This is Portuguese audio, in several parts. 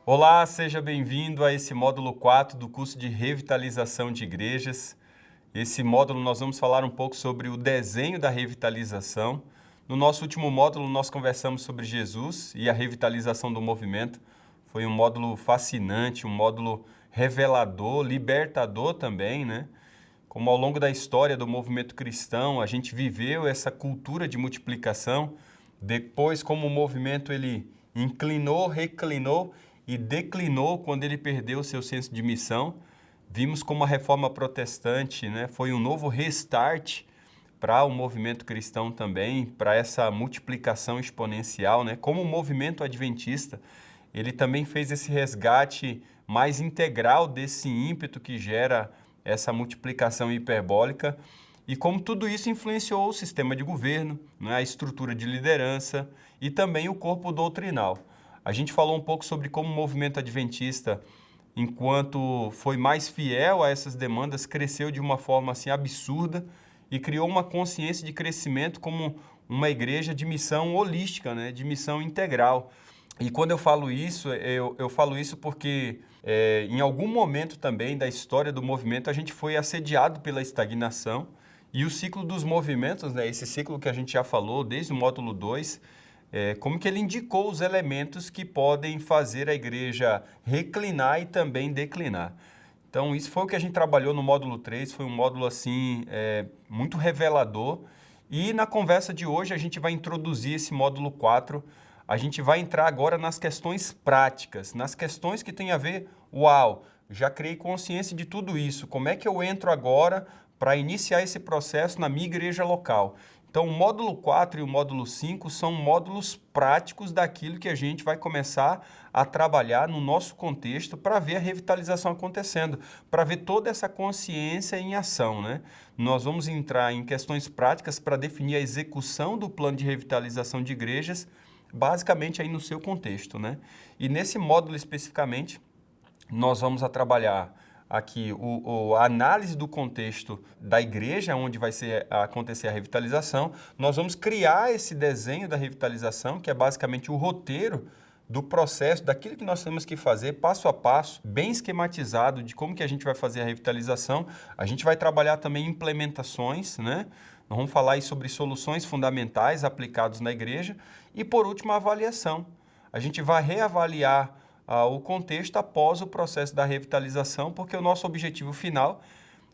Olá, seja bem-vindo a esse módulo 4 do curso de revitalização de igrejas. Esse módulo nós vamos falar um pouco sobre o desenho da revitalização. No nosso último módulo nós conversamos sobre Jesus e a revitalização do movimento. Foi um módulo fascinante, um módulo revelador, libertador também, né? Como ao longo da história do movimento cristão, a gente viveu essa cultura de multiplicação, depois como o movimento ele inclinou, reclinou e declinou quando ele perdeu o seu senso de missão. Vimos como a reforma protestante, né, foi um novo restart para o movimento cristão também, para essa multiplicação exponencial, né? Como o movimento adventista, ele também fez esse resgate mais integral desse ímpeto que gera essa multiplicação hiperbólica e como tudo isso influenciou o sistema de governo, né, a estrutura de liderança e também o corpo doutrinal. A gente falou um pouco sobre como o movimento adventista, enquanto foi mais fiel a essas demandas, cresceu de uma forma assim absurda e criou uma consciência de crescimento como uma igreja de missão holística, né, de missão integral. E quando eu falo isso, eu falo isso porque em algum momento também da história do movimento a gente foi assediado pela estagnação e o ciclo dos movimentos, né, esse ciclo que a gente já falou desde o módulo 2, como que ele indicou os elementos que podem fazer a igreja reclinar e também declinar. Então isso foi o que a gente trabalhou no módulo 3, foi um módulo assim muito revelador e na conversa de hoje a gente vai introduzir esse módulo 4. A gente vai entrar agora nas questões práticas, nas questões que têm a ver, uau, já criei consciência de tudo isso, como é que eu entro agora para iniciar esse processo na minha igreja local? Então, o módulo 4 e o módulo 5 são módulos práticos daquilo que a gente vai começar a trabalhar no nosso contexto para ver a revitalização acontecendo, para ver toda essa consciência em ação, né? Nós vamos entrar em questões práticas para definir a execução do plano de revitalização de igrejas, basicamente aí no seu contexto, né? E nesse módulo especificamente, nós vamos trabalhar aqui a análise do contexto da igreja, onde vai acontecer a revitalização. Nós vamos criar esse desenho da revitalização, que é basicamente o roteiro do processo, daquilo que nós temos que fazer, passo a passo, bem esquematizado de como que a gente vai fazer a revitalização. A gente vai trabalhar também implementações, né? Nós vamos falar aí sobre soluções fundamentais aplicadas na igreja e, por último, a avaliação. A gente vai reavaliar o contexto após o processo da revitalização, porque o nosso objetivo final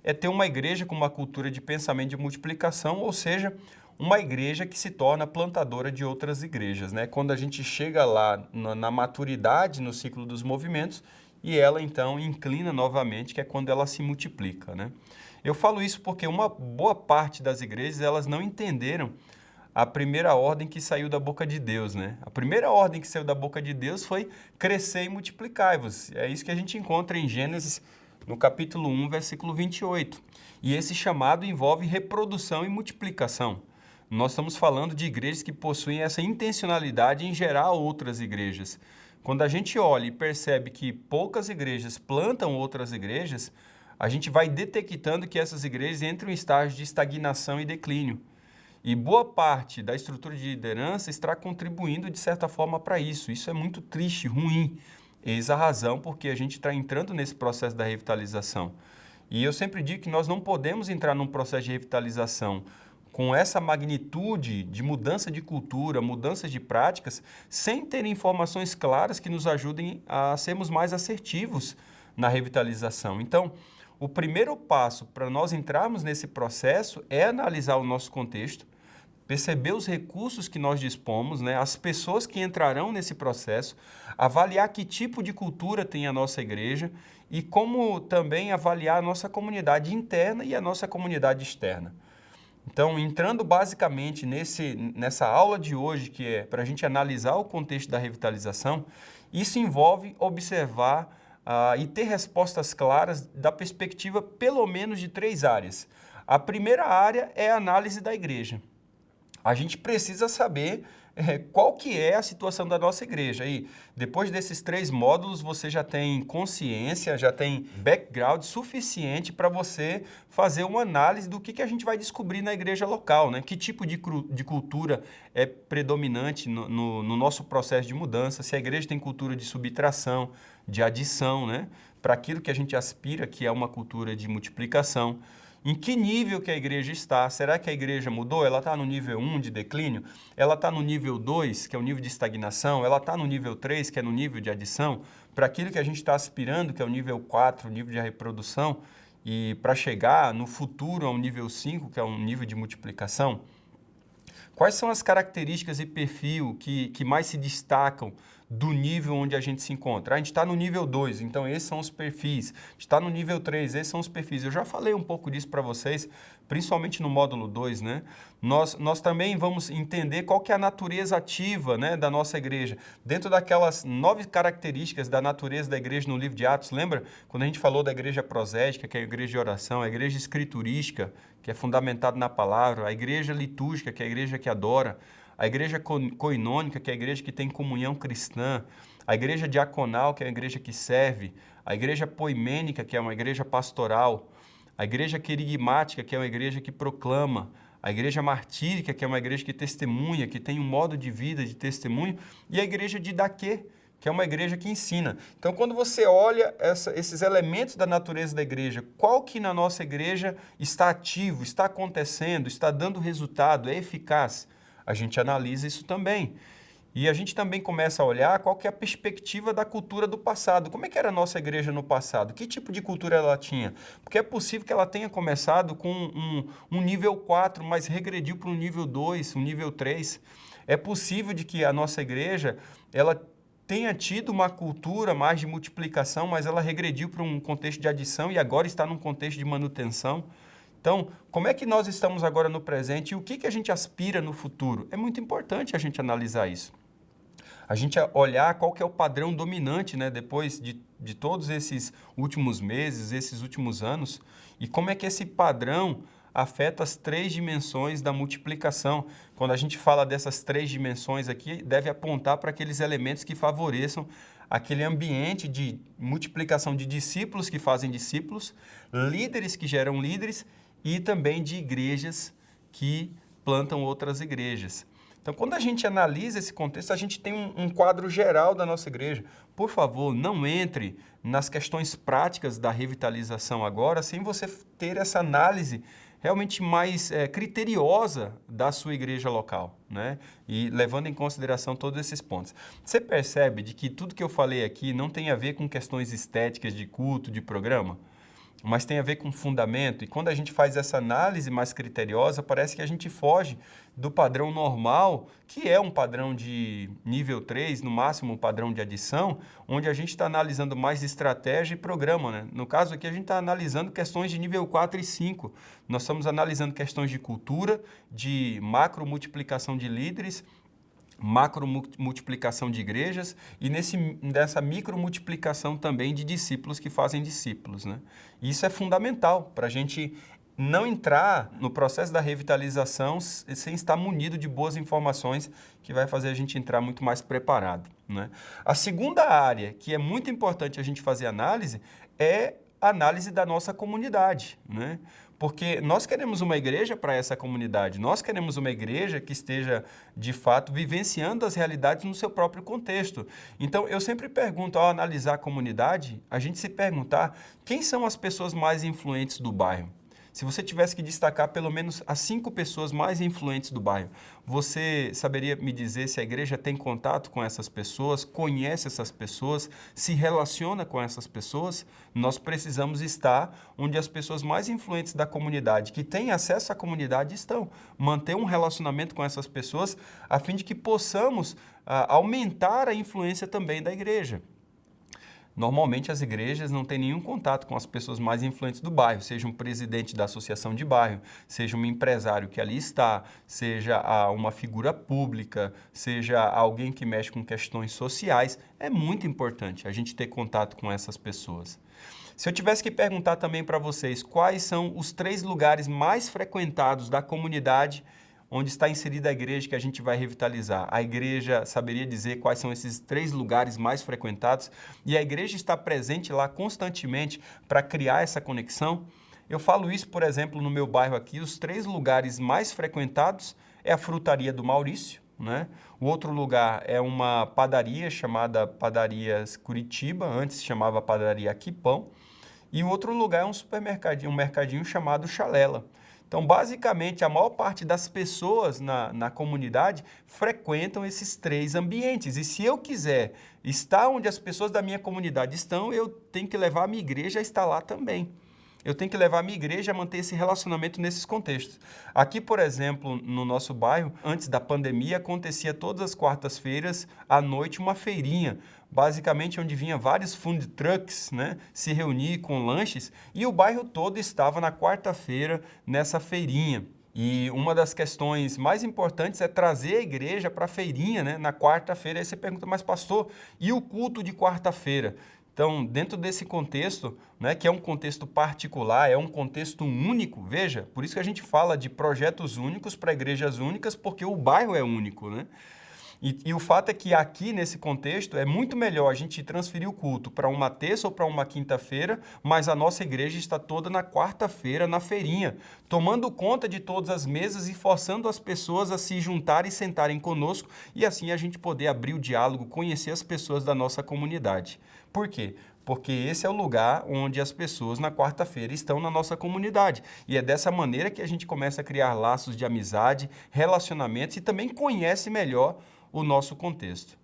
é ter uma igreja com uma cultura de pensamento de multiplicação, ou seja, uma igreja que se torna plantadora de outras igrejas, né? Quando a gente chega lá na maturidade no ciclo dos movimentos e ela então inclina novamente, que é quando ela se multiplica, né? Eu falo isso porque uma boa parte das igrejas elas não entenderam a primeira ordem que saiu da boca de Deus, né? A primeira ordem que saiu da boca de Deus foi crescer e multiplicai-vos. É isso que a gente encontra em Gênesis, no capítulo 1, versículo 28. E esse chamado envolve reprodução e multiplicação. Nós estamos falando de igrejas que possuem essa intencionalidade em gerar outras igrejas. Quando a gente olha e percebe que poucas igrejas plantam outras igrejas, a gente vai detectando que essas igrejas entram em estágio de estagnação e declínio. E boa parte da estrutura de liderança está contribuindo, de certa forma, para isso. Isso é muito triste, ruim. Eis a razão porque a gente está entrando nesse processo da revitalização. E eu sempre digo que nós não podemos entrar num processo de revitalização com essa magnitude de mudança de cultura, mudanças de práticas, sem ter informações claras que nos ajudem a sermos mais assertivos na revitalização. Então, o primeiro passo para nós entrarmos nesse processo é analisar o nosso contexto, perceber os recursos que nós dispomos, né, as pessoas que entrarão nesse processo, avaliar que tipo de cultura tem a nossa igreja e como também avaliar a nossa comunidade interna e a nossa comunidade externa. Então, entrando basicamente nessa aula de hoje, que é para a gente analisar o contexto da revitalização, isso envolve observar e ter respostas claras da perspectiva pelo menos de 3 áreas. A primeira área é a análise da igreja. A gente precisa saber qual que é a situação da nossa igreja. E depois desses 3 módulos, você já tem consciência, já tem background suficiente para você fazer uma análise do que a gente vai descobrir na igreja local, né? Que tipo de cultura é predominante no nosso processo de mudança, se a igreja tem cultura de subtração, de adição, né? Para aquilo que a gente aspira, que é uma cultura de multiplicação. Em que nível que a igreja está? Será que a igreja mudou? Ela está no nível 1 de declínio? Ela está no nível 2, que é o nível de estagnação? Ela está no nível 3, que é no nível de adição? Para aquilo que a gente está aspirando, que é o nível 4, o nível de reprodução, e para chegar no futuro ao nível 5, que é um nível de multiplicação? Quais são as características e perfil que mais se destacam do nível onde a gente se encontra? A gente está no nível 2, então esses são os perfis. A gente está no nível 3, esses são os perfis. Eu já falei um pouco disso para vocês, principalmente no módulo 2, né? Nós também vamos entender qual que é a natureza ativa, né, da nossa igreja. Dentro daquelas 9 características da natureza da igreja no livro de Atos, lembra? Quando a gente falou da igreja prosética, que é a igreja de oração, a igreja escriturística, que é fundamentada na palavra, a igreja litúrgica, que é a igreja que adora, a igreja coinônica, que é a igreja que tem comunhão cristã, a igreja diaconal, que é a igreja que serve, a igreja poimênica, que é uma igreja pastoral, a igreja querigmática, que é uma igreja que proclama, a igreja martírica, que é uma igreja que testemunha, que tem um modo de vida de testemunho, e a igreja didaquê, que é uma igreja que ensina. Então, quando você olha esses elementos da natureza da igreja, qual que na nossa igreja está ativo, está acontecendo, está dando resultado, é eficaz? A gente analisa isso também. E a gente também começa a olhar qual que é a perspectiva da cultura do passado. Como é que era a nossa igreja no passado? Que tipo de cultura ela tinha? Porque é possível que ela tenha começado com um nível 4, mas regrediu para um nível 2, um nível 3. É possível de que a nossa igreja, ela tenha tido uma cultura mais de multiplicação, mas ela regrediu para um contexto de adição e agora está num contexto de manutenção. Então, como é que nós estamos agora no presente e o que a gente aspira no futuro? É muito importante a gente analisar isso. A gente olhar qual que é o padrão dominante, né, depois de todos esses últimos meses, esses últimos anos, e como é que esse padrão afeta as 3 dimensões da multiplicação. Quando a gente fala dessas 3 dimensões aqui, deve apontar para aqueles elementos que favoreçam aquele ambiente de multiplicação de discípulos que fazem discípulos, líderes que geram líderes e também de igrejas que plantam outras igrejas. Então, quando a gente analisa esse contexto, a gente tem um quadro geral da nossa igreja. Por favor, não entre nas questões práticas da revitalização agora, sem você ter essa análise realmente mais criteriosa da sua igreja local, né? E levando em consideração todos esses pontos. Você percebe de que tudo que eu falei aqui não tem a ver com questões estéticas de culto, de programa? Mas tem a ver com fundamento, e quando a gente faz essa análise mais criteriosa, parece que a gente foge do padrão normal, que é um padrão de nível 3, no máximo um padrão de adição, onde a gente está analisando mais estratégia e programa, né? No caso aqui, a gente está analisando questões de nível 4 e 5. Nós estamos analisando questões de cultura, de macro multiplicação de líderes, macro multiplicação de igrejas e nessa micro multiplicação também de discípulos que fazem discípulos, né? Isso é fundamental para a gente não entrar no processo da revitalização sem estar munido de boas informações que vai fazer a gente entrar muito mais preparado, né? A segunda área que é muito importante a gente fazer análise é a análise da nossa comunidade, né? Porque nós queremos uma igreja para essa comunidade, nós queremos uma igreja que esteja, de fato, vivenciando as realidades no seu próprio contexto. Então, eu sempre pergunto, ao analisar a comunidade, a gente se perguntar quem são as pessoas mais influentes do bairro. Se você tivesse que destacar pelo menos as 5 pessoas mais influentes do bairro, você saberia me dizer se a igreja tem contato com essas pessoas, conhece essas pessoas, se relaciona com essas pessoas? Nós precisamos estar onde as pessoas mais influentes da comunidade, que têm acesso à comunidade, estão. Manter um relacionamento com essas pessoas, a fim de que possamos aumentar a influência também da igreja. Normalmente as igrejas não têm nenhum contato com as pessoas mais influentes do bairro, seja um presidente da associação de bairro, seja um empresário que ali está, seja uma figura pública, seja alguém que mexe com questões sociais. É muito importante a gente ter contato com essas pessoas. Se eu tivesse que perguntar também para vocês quais são os 3 lugares mais frequentados da comunidade, onde está inserida a igreja que a gente vai revitalizar. A igreja saberia dizer quais são esses 3 lugares mais frequentados e a igreja está presente lá constantemente para criar essa conexão. Eu falo isso, por exemplo, no meu bairro aqui, os 3 lugares mais frequentados é a frutaria do Maurício, né? O outro lugar é uma padaria chamada Padarias Curitiba, antes se chamava Padaria Aquipão, e o outro lugar é um mercadinho chamado Chalela. Então, basicamente, a maior parte das pessoas na comunidade frequentam esses 3 ambientes. E se eu quiser estar onde as pessoas da minha comunidade estão, eu tenho que levar a minha igreja a estar lá também. Eu tenho que levar a minha igreja a manter esse relacionamento nesses contextos. Aqui, por exemplo, no nosso bairro, antes da pandemia, acontecia todas as quartas-feiras à noite uma feirinha, basicamente onde vinha vários food trucks, né, se reunir com lanches, e o bairro todo estava na quarta-feira nessa feirinha. E uma das questões mais importantes é trazer a igreja para a feirinha, né, na quarta-feira. Aí você pergunta, mas pastor, e o culto de quarta-feira? Então, dentro desse contexto, né, que é um contexto particular, é um contexto único, veja, por isso que a gente fala de projetos únicos para igrejas únicas, porque o bairro é único, né? E o fato é que aqui, nesse contexto, é muito melhor a gente transferir o culto para uma terça ou para uma quinta-feira, mas a nossa igreja está toda na quarta-feira, na feirinha, tomando conta de todas as mesas e forçando as pessoas a se juntarem e sentarem conosco e assim a gente poder abrir o diálogo, conhecer as pessoas da nossa comunidade. Por quê? Porque esse é o lugar onde as pessoas na quarta-feira estão na nossa comunidade. E é dessa maneira que a gente começa a criar laços de amizade, relacionamentos e também conhece melhor o nosso contexto.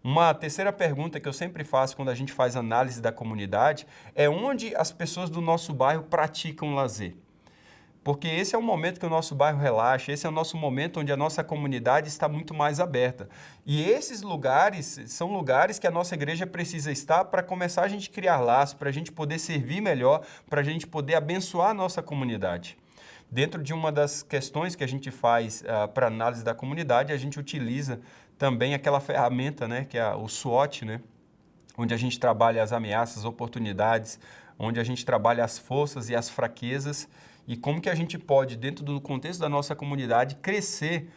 Uma terceira pergunta que eu sempre faço quando a gente faz análise da comunidade é onde as pessoas do nosso bairro praticam lazer. Porque esse é o momento que o nosso bairro relaxa, esse é o nosso momento onde a nossa comunidade está muito mais aberta. E esses lugares são lugares que a nossa igreja precisa estar para começar a gente criar laços, para a gente poder servir melhor, para a gente poder abençoar a nossa comunidade. Dentro de uma das questões que a gente faz para análise da comunidade, a gente utiliza também aquela ferramenta, né, que é o SWOT, né, onde a gente trabalha as ameaças, as oportunidades, onde a gente trabalha as forças e as fraquezas e como que a gente pode, dentro do contexto da nossa comunidade, crescer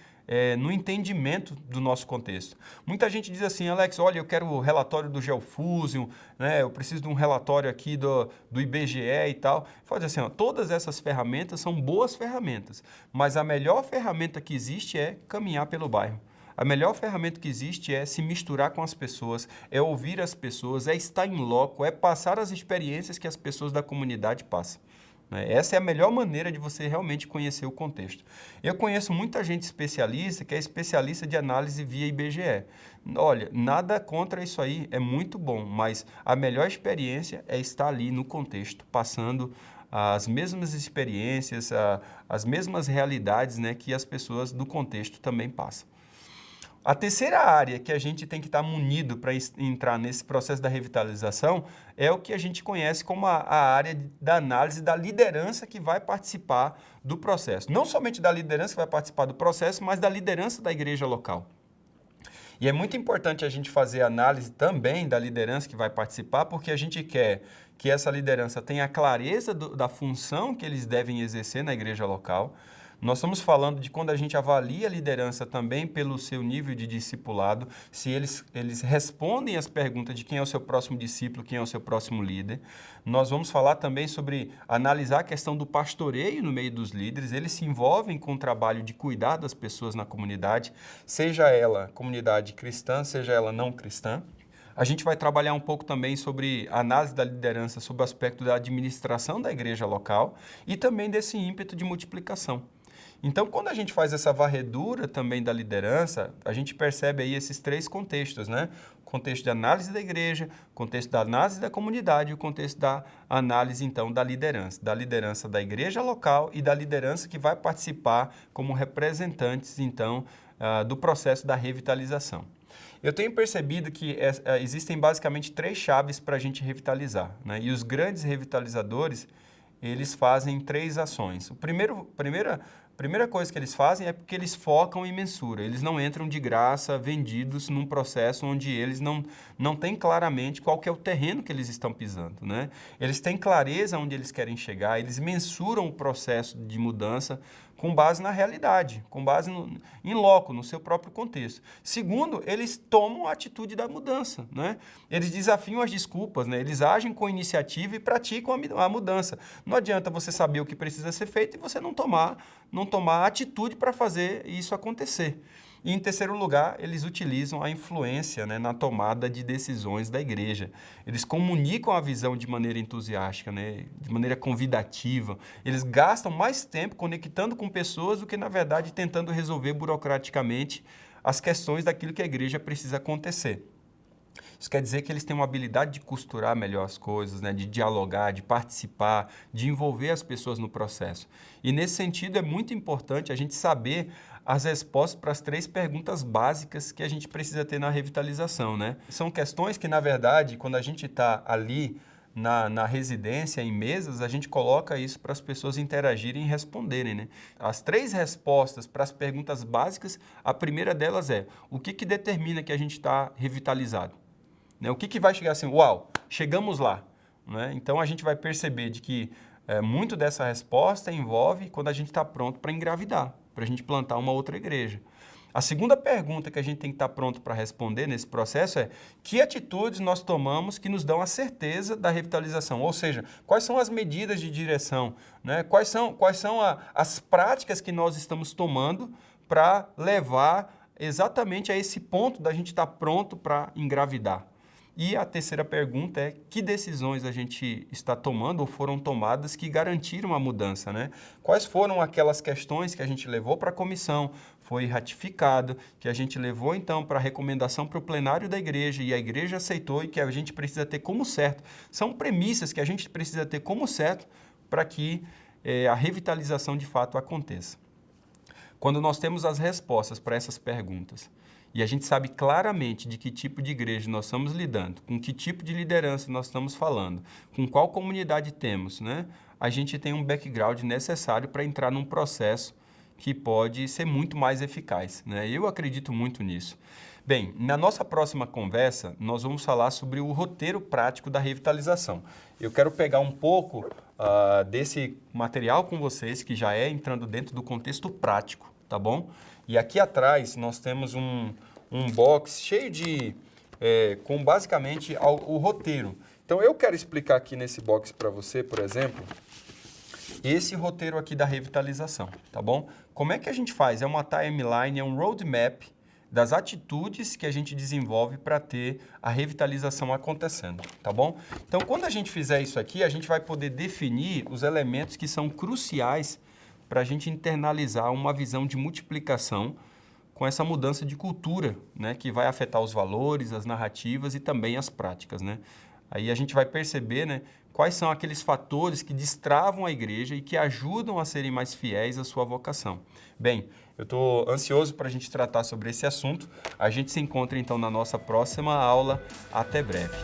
no entendimento do nosso contexto. Muita gente diz assim, Alex, olha, eu quero o relatório do Geofusion, né, eu preciso de um relatório aqui do IBGE e tal. Fala assim, ó, todas essas ferramentas são boas ferramentas, mas a melhor ferramenta que existe é caminhar pelo bairro. A melhor ferramenta que existe é se misturar com as pessoas, é ouvir as pessoas, é estar em loco, é passar as experiências que as pessoas da comunidade passam. Essa é a melhor maneira de você realmente conhecer o contexto. Eu conheço muita gente especialista que é especialista de análise via IBGE. Olha, nada contra isso aí, é muito bom, mas a melhor experiência é estar ali no contexto, passando as mesmas experiências, as mesmas realidades, né, que as pessoas do contexto também passam. A terceira área que a gente tem que estar munido para entrar nesse processo da revitalização é o que a gente conhece como a área da análise da liderança que vai participar do processo. Não somente da liderança que vai participar do processo, mas da liderança da igreja local. E é muito importante a gente fazer análise também da liderança que vai participar, porque a gente quer que essa liderança tenha a clareza da função que eles devem exercer na igreja local. Nós estamos falando de quando a gente avalia a liderança também pelo seu nível de discipulado, se eles respondem as perguntas de quem é o seu próximo discípulo, quem é o seu próximo líder. Nós vamos falar também sobre analisar a questão do pastoreio no meio dos líderes. Eles se envolvem com o trabalho de cuidar das pessoas na comunidade, seja ela comunidade cristã, seja ela não cristã. A gente vai trabalhar um pouco também sobre a análise da liderança, sobre o aspecto da administração da igreja local e também desse ímpeto de multiplicação. Então, quando a gente faz essa varredura também da liderança, a gente percebe aí esses 3 contextos, né? O contexto de análise da igreja, o contexto da análise da comunidade e o contexto da análise, então, da liderança da igreja local e da liderança que vai participar como representantes, então, do processo da revitalização. Eu tenho percebido que existem basicamente 3 chaves para a gente revitalizar, né? E os grandes revitalizadores, eles fazem 3 ações. Primeira coisa que eles fazem é porque eles focam em mensura. Eles não entram de graça vendidos num processo onde eles não têm claramente qual que é o terreno que eles estão pisando, né? Eles têm clareza onde eles querem chegar, eles mensuram o processo de mudança com base na realidade, com base em loco, no seu próprio contexto. Segundo, eles tomam a atitude da mudança, né? Eles desafiam as desculpas, né? Eles agem com iniciativa e praticam a mudança. Não adianta você saber o que precisa ser feito e você não tomar atitude para fazer isso acontecer. E, em terceiro lugar, eles utilizam a influência, né, na tomada de decisões da igreja. Eles comunicam a visão de maneira entusiástica, né, de maneira convidativa. Eles gastam mais tempo conectando com pessoas do que, na verdade, tentando resolver burocraticamente as questões daquilo que a igreja precisa acontecer. Isso quer dizer que eles têm uma habilidade de costurar melhor as coisas, né? De dialogar, de participar, de envolver as pessoas no processo. E nesse sentido é muito importante a gente saber as respostas para as 3 perguntas básicas que a gente precisa ter na revitalização, né? São questões que, na verdade, quando a gente está ali na residência, em mesas, a gente coloca isso para as pessoas interagirem e responderem, né? As 3 respostas para as perguntas básicas, a primeira delas é: o que determina que a gente está revitalizado? Né? O que vai chegar assim, uau, chegamos lá? Né? Então a gente vai perceber de que muito dessa resposta envolve quando a gente está pronto para engravidar, para a gente plantar uma outra igreja. A segunda pergunta que a gente tem que estar pronto para responder nesse processo é: que atitudes nós tomamos que nos dão a certeza da revitalização? Ou seja, quais são as medidas de direção? Né? Quais são as práticas que nós estamos tomando para levar exatamente a esse ponto da gente estar pronto para engravidar? E a terceira pergunta é: que decisões a gente está tomando ou foram tomadas que garantiram a mudança, né? Quais foram aquelas questões que a gente levou para a comissão, foi ratificado, que a gente levou então para a recomendação para o plenário da igreja e a igreja aceitou e que a gente precisa ter como certo? São premissas que a gente precisa ter como certo para que a revitalização de fato aconteça. Quando nós temos as respostas para essas perguntas, e a gente sabe claramente de que tipo de igreja nós estamos lidando, com que tipo de liderança nós estamos falando, com qual comunidade temos, né? A gente tem um background necessário para entrar num processo que pode ser muito mais eficaz, né? Eu acredito muito nisso. Bem, na nossa próxima conversa, nós vamos falar sobre o roteiro prático da revitalização. Eu quero pegar um pouco desse material com vocês, que já é entrando dentro do contexto prático, tá bom? E aqui atrás nós temos um box cheio com basicamente o roteiro. Então eu quero explicar aqui nesse box para você, por exemplo, esse roteiro aqui da revitalização, tá bom? Como é que a gente faz? É uma timeline, é um roadmap das atitudes que a gente desenvolve para ter a revitalização acontecendo, tá bom? Então quando a gente fizer isso aqui, a gente vai poder definir os elementos que são cruciais para a gente internalizar uma visão de multiplicação com essa mudança de cultura, né, que vai afetar os valores, as narrativas e também as práticas, né? Aí a gente vai perceber, né, quais são aqueles fatores que destravam a igreja e que ajudam a serem mais fiéis à sua vocação. Bem, eu estou ansioso para a gente tratar sobre esse assunto. A gente se encontra então na nossa próxima aula. Até breve.